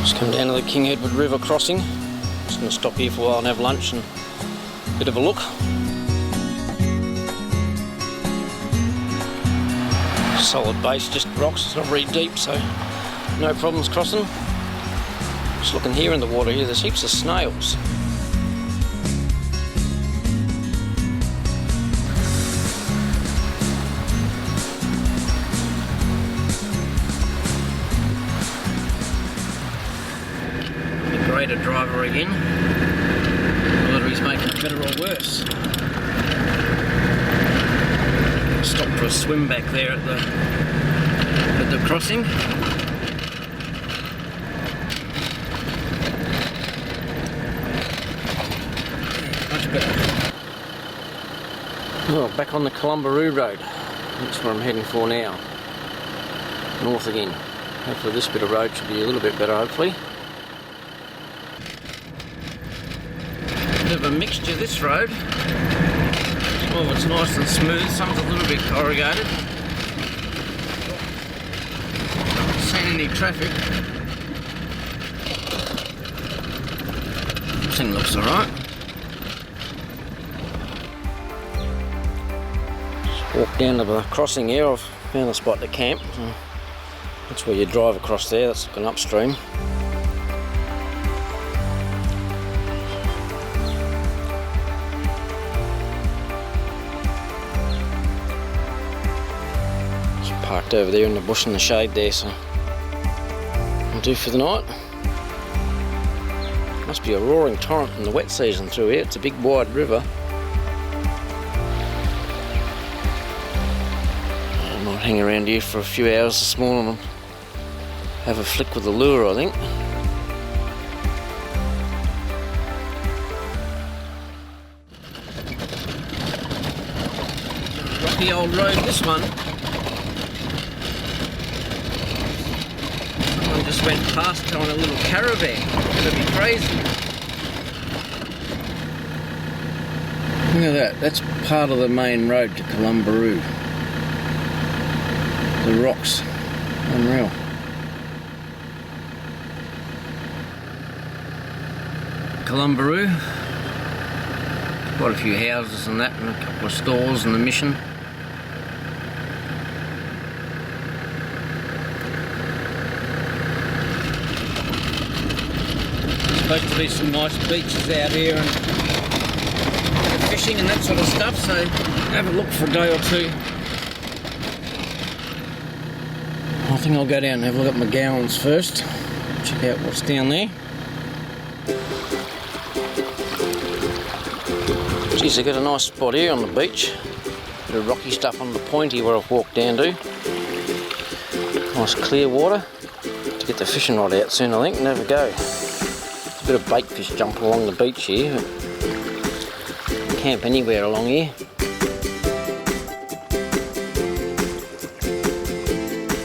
Just come down to the King Edward River crossing. Just going to stop here for a while and have lunch and a bit of a look. Solid base, just rocks, it's not very deep, so no problems crossing. Just looking here in the water here, there's heaps of snails. The grader driver again. Whether he's making it better or worse. Stop for a swim back there at the crossing. Much better. Well, back on the Columbaroo Road. That's where I'm heading for now. North again. Hopefully this bit of road should be a little bit better, hopefully. Bit of a mixture this road. Some of it's nice and smooth, some's a little bit corrugated. Haven't seen any traffic. This thing looks alright. Just walk down to the crossing here. I've found a spot to camp. That's where you drive across there, that's looking upstream. Parked over there in the bush in the shade there, so I'll do for the night. Must be a roaring torrent in the wet season through here. It's a big wide river. I might hang around here for a few hours this morning and have a flick with the lure, I think. Rocky old road, this one. Just went past on a little caravan. It'd be crazy. Look at that. That's part of the main road to Columbaroo. The rocks. Unreal. Columbaroo. Quite a few houses and that, and a couple of stores and the mission. Supposed to be some nice beaches out here and fishing and that sort of stuff, so have a look for a day or two. I think I'll go down and have a look at McGowan's first, check out what's down there. Geez, they got a nice spot here on the beach. Bit of rocky stuff on the point here where I've walked down to. Nice clear water. To get the fishing rod out soon, I think, and have a go. Bit of bait fish jumping along the beach here. Camp anywhere along here.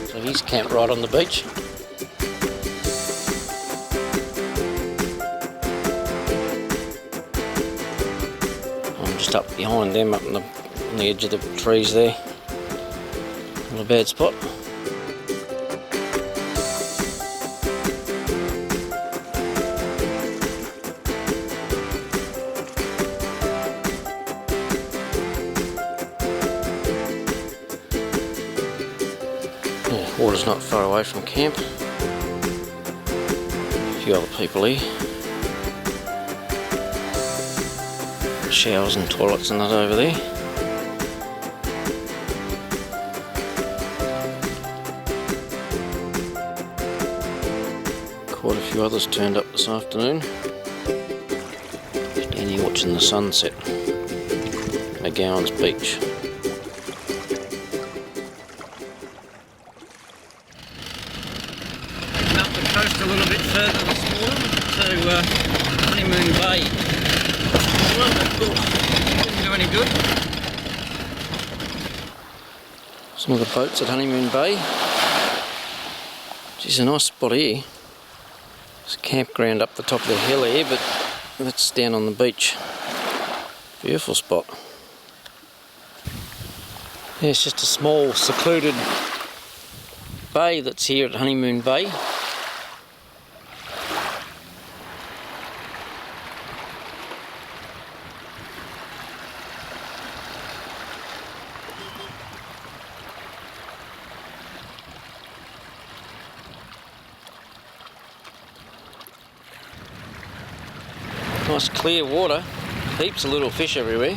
So he's camped right on the beach. I'm just up behind them, up on the edge of the trees there. Not a bad spot. Water's not far away from camp. A few other people here. Showers and toilets and that over there. Quite a few others turned up this afternoon. Just down here watching the sunset. McGowan's Beach. Coast a little bit further this morning to Honeymoon Bay. Didn't do any good. Some of the boats at Honeymoon Bay. Geez, a nice spot here. There's a campground up the top of the hill here, but that's down on the beach. Beautiful spot. Yeah, it's just a small secluded bay that's here at Honeymoon Bay. Nice clear water, heaps of little fish everywhere.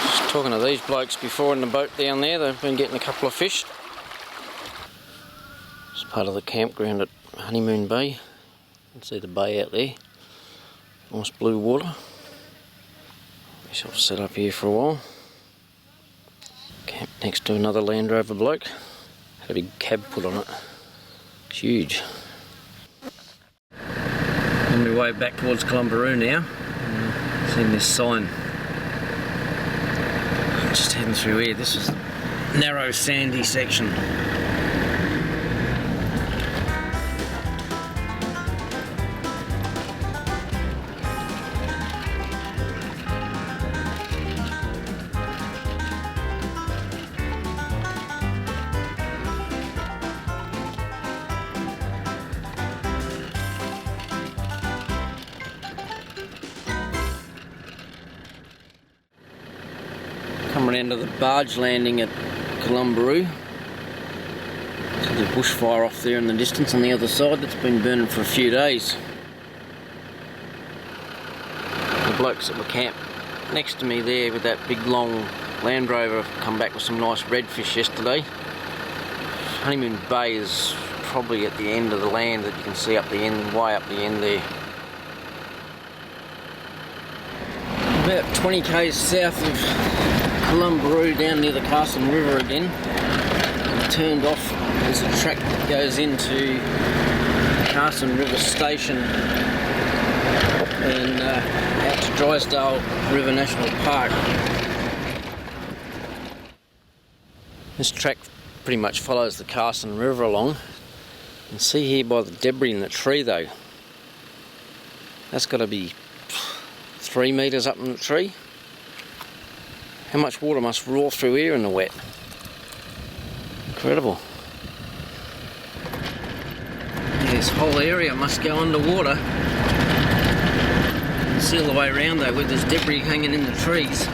Just talking to these blokes before in the boat down there, they've been getting a couple of fish. It's part of the campground at Honeymoon Bay. You can see the bay out there. Nice blue water. Guess I'll set up here for a while. Camp next to another Land Rover bloke. Had a big cab put on it. It's huge. On my way back towards Columbaroo now. Seen this sign. Just heading through here. This is the narrow sandy section. Come around to the barge landing at Columbaroo. See the bushfire off there in the distance on the other side that's been burning for a few days. The blokes that were camped next to me there with that big long Land Rover have come back with some nice redfish yesterday. Honeymoon Bay is probably at the end of the land that you can see up the end, way up the end there. About 20 k's south of Columbaroo, down near the Carson River again. It's turned off. There's a track that goes into Carson River Station and out to Drysdale River National Park. This track pretty much follows the Carson River along. You can see here by the debris in the tree though. That's got to be 3 metres up in the tree. How much water must roar through here in the wet? Incredible. This whole area must go underwater. You can see all the way around though where there's debris hanging in the trees.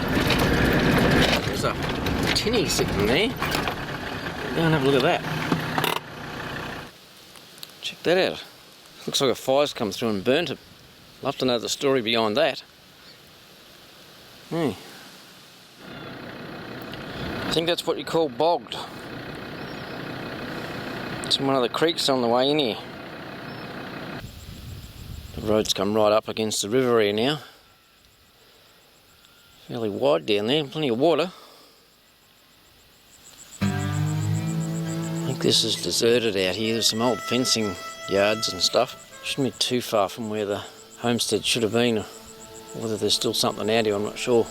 There's a tinny sitting there. Go and have a look at that. Check that out. Looks like a fire's come through and burnt it. Love to know the story behind that. I think that's what you call bogged. It's one of the creeks on the way in here. The road's come right up against the river here now. Fairly wide down there, plenty of water. I think this is deserted out here. There's some old fencing yards and stuff. Shouldn't be too far from where the homestead should have been. Or whether there's still something out here, I'm not sure.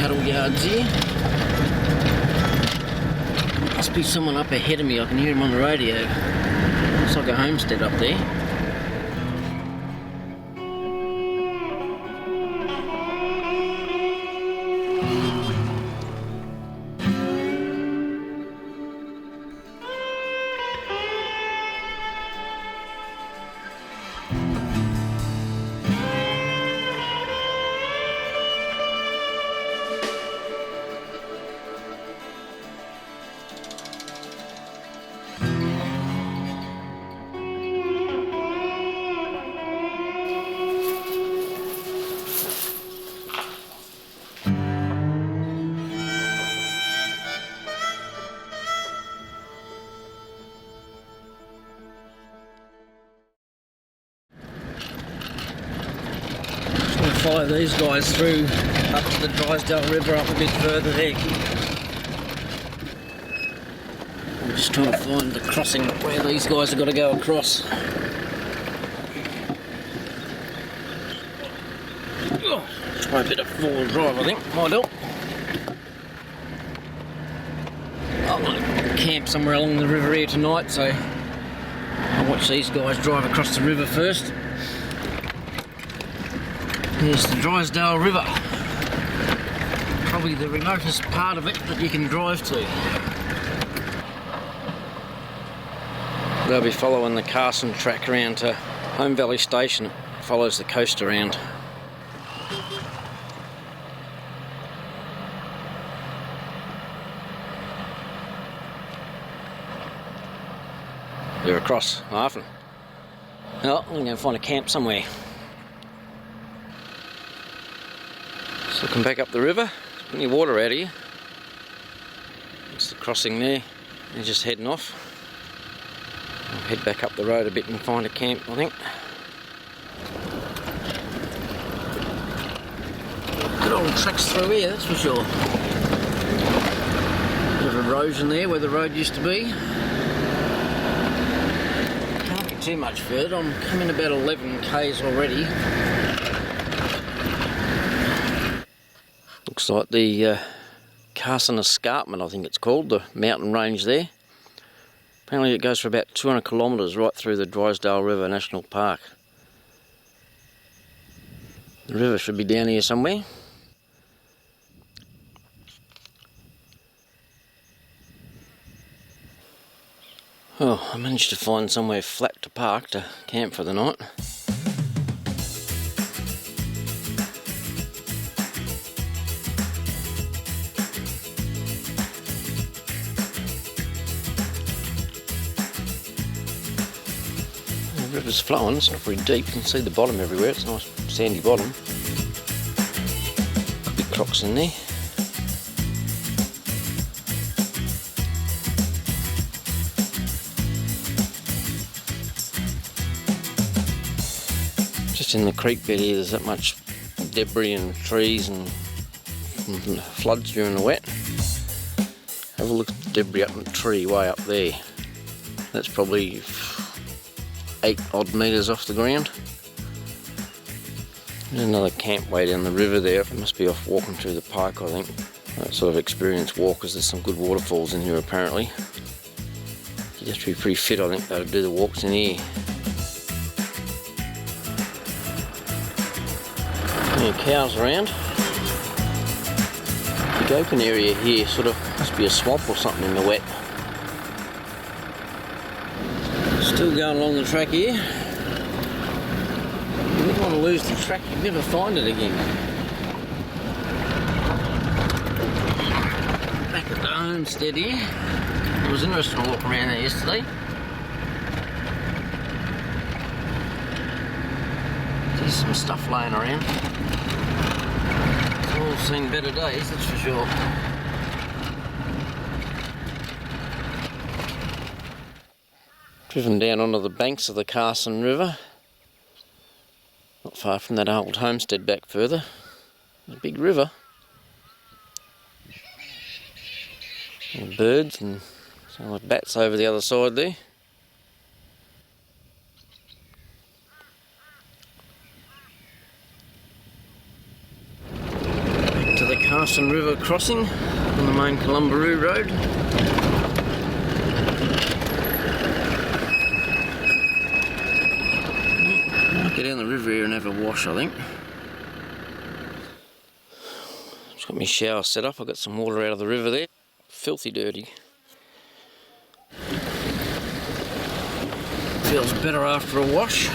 Cattle yards here. Must be someone up ahead of me. I can hear him on the radio. Looks like a homestead up there. Follow these guys through up to the Drysdale River up a bit further there. I'm just trying to find the crossing where these guys have got to go across. Try a bit of four-wheel drive, I think, might help. I'm going to camp somewhere along the river here tonight, so I'll watch these guys drive across the river first. Here's the Drysdale River. Probably the remotest part of it that you can drive to. They'll be following the Carson track around to Home Valley Station. It follows the coast around. They're across laughing. Well, I'm going to go find a camp somewhere. Just looking back up the river. There's plenty of water out here. That's the crossing there. They're just heading off. I'll head back up the road a bit and find a camp, I think. Good old tracks through here, that's for sure. Bit of erosion there where the road used to be. Can't get too much further. I'm coming about 11 k's already. Looks like the Carson Escarpment, I think it's called, the mountain range there. Apparently it goes for about 200 kilometres right through the Drysdale River National Park. The river should be down here somewhere. Oh, I managed to find somewhere flat to park to camp for the night. The river's flowing, it's not very deep, you can see the bottom everywhere, it's a nice sandy bottom. Could be crocs in there. Just in the creek bed here, there's that much debris and trees and floods during the wet. Have a look at the debris up in the tree way up there. That's probably 8 odd metres off the ground. There's another camp way down the river there. It must be off walking through the pike, I think. That sort of experienced walkers. There's some good waterfalls in here apparently. You have to be pretty fit, I think, though, to do the walks in here. Plenty of cows around. Big open area here, sort of must be a swamp or something in the wet. Still going along the track here. You never want to lose the track, you'd never find it again. Back at the homestead here. It was interesting to walk around there yesterday. There's some stuff laying around. It's all seen better days, that's for sure. Driven down onto the banks of the Carson River. Not far from that old homestead back further. There's a big river. And birds and some like bats over the other side there. Back to the Carson River crossing on the main Columbaroo Road. Get down the river here and have a wash, I think. Just got my shower set up. I've got some water out of the river there. Filthy dirty. Feels better after a wash.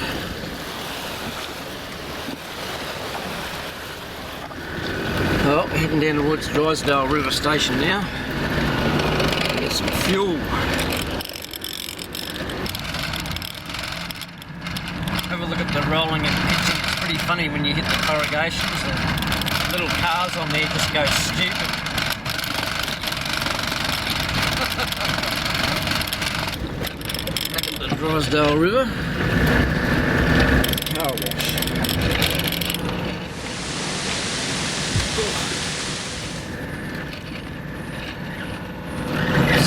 Well, heading down towards Drysdale River Station now. Get some fuel. Have a look at the rolling and pitching. It's pretty funny when you hit the corrugations. The little cars on there just go stupid. Back at the Drysdale River. Car wash.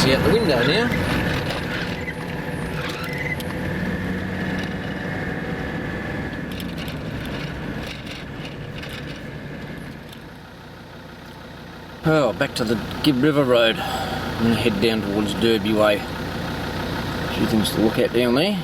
See out the window now. Oh, back to the Gibb River Road. I'm going to head down towards Derby Way. A few things to look at down there.